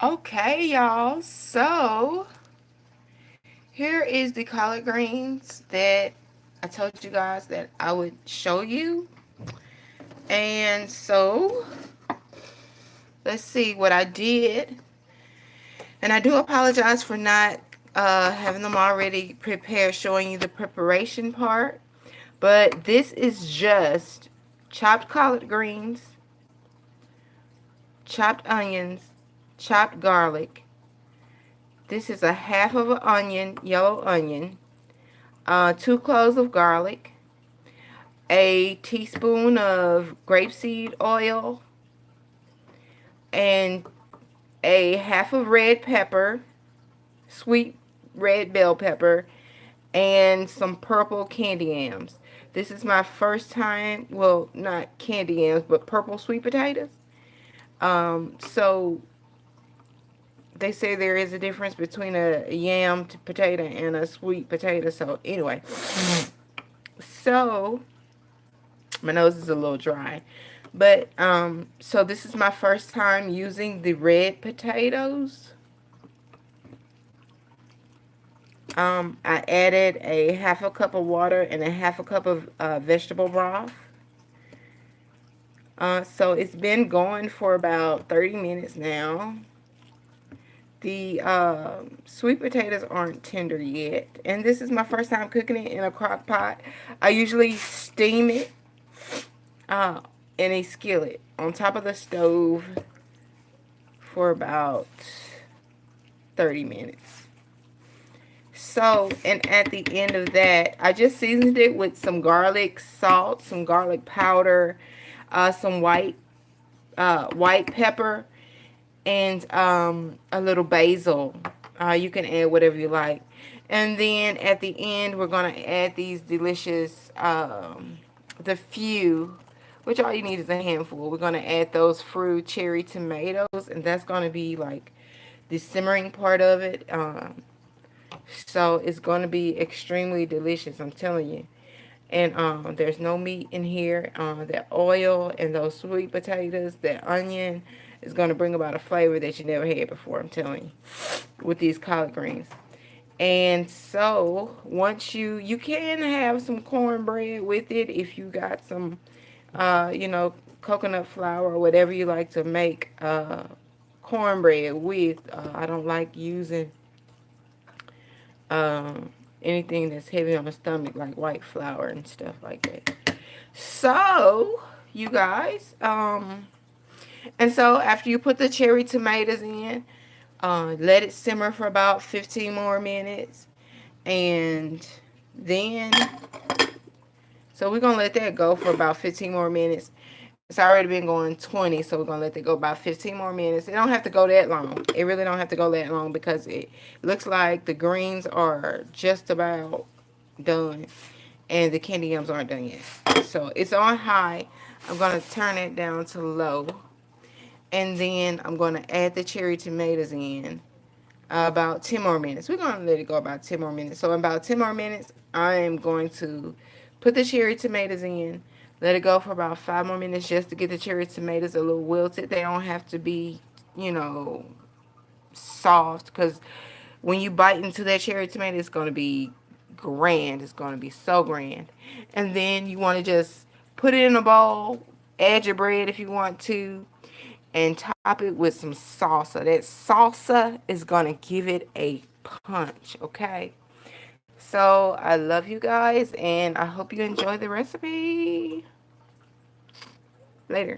Okay, y'all. So here is the collard greens that I told you guys that I would show you. And so let's see what I did. And I do apologize for not having them already prepared, showing you the preparation part. But this is just chopped collard greens, chopped onions, chopped garlic. This is a half of an onion, yellow onion, 2 cloves of garlic, a teaspoon of grapeseed oil, and a half of red pepper, sweet red bell pepper, and some purple candy yams. This is my first time, well, not candy yams, but purple sweet potatoes. So they say there is a difference between a yam potato and a sweet potato. So anyway, so my nose is a little dry. But so this is my first time using the red potatoes. I added a half a cup of water and a half a cup of vegetable broth. So it's been going for about 30 minutes now. The sweet potatoes aren't tender yet. And this is my first time cooking it in a crock pot. I usually steam it uh, in a skillet on top of the stove for about 30 minutes. So, and at the end of that, I just seasoned it with some garlic salt, some garlic powder, some white pepper, and a little basil. You can add whatever you like. And then at the end, we're going to add these delicious, the few, which all you need is a handful. We're going to add those fruit cherry tomatoes, and that's going to be like the simmering part of it. So it's going to be extremely delicious, I'm telling you. And there's no meat in here. That oil and those sweet potatoes, that onion is going to bring about a flavor that you never had before, I'm telling you, with these collard greens. And so once you can have some cornbread with it if you got some, coconut flour or whatever you like to make cornbread with. I don't like using anything that's heavy on the stomach like white flour and stuff like that. So, you guys, and so after you put the cherry tomatoes in, let it simmer for about 15 more minutes. And then, so we're going to let that go for about 15 more minutes. It's already been going 20, so we're going to let it go about 15 more minutes. It don't have to go that long. It really don't have to go that long because it looks like the greens are just about done and the candy yams aren't done yet. So it's on high. I'm going to turn it down to low. And then I'm going to add the cherry tomatoes in about 10 more minutes. We're going to let it go about 10 more minutes. So in about 10 more minutes, I am going to put the cherry tomatoes in. Let it go for about 5 more minutes just to get the cherry tomatoes a little wilted. They don't have to be, soft because when you bite into that cherry tomato, it's going to be grand. It's going to be so grand. And then you want to just put it in a bowl, add your bread if you want to, and top it with some salsa. That salsa is going to give it a punch, okay? So I love you guys, and I hope you enjoy the recipe. Later.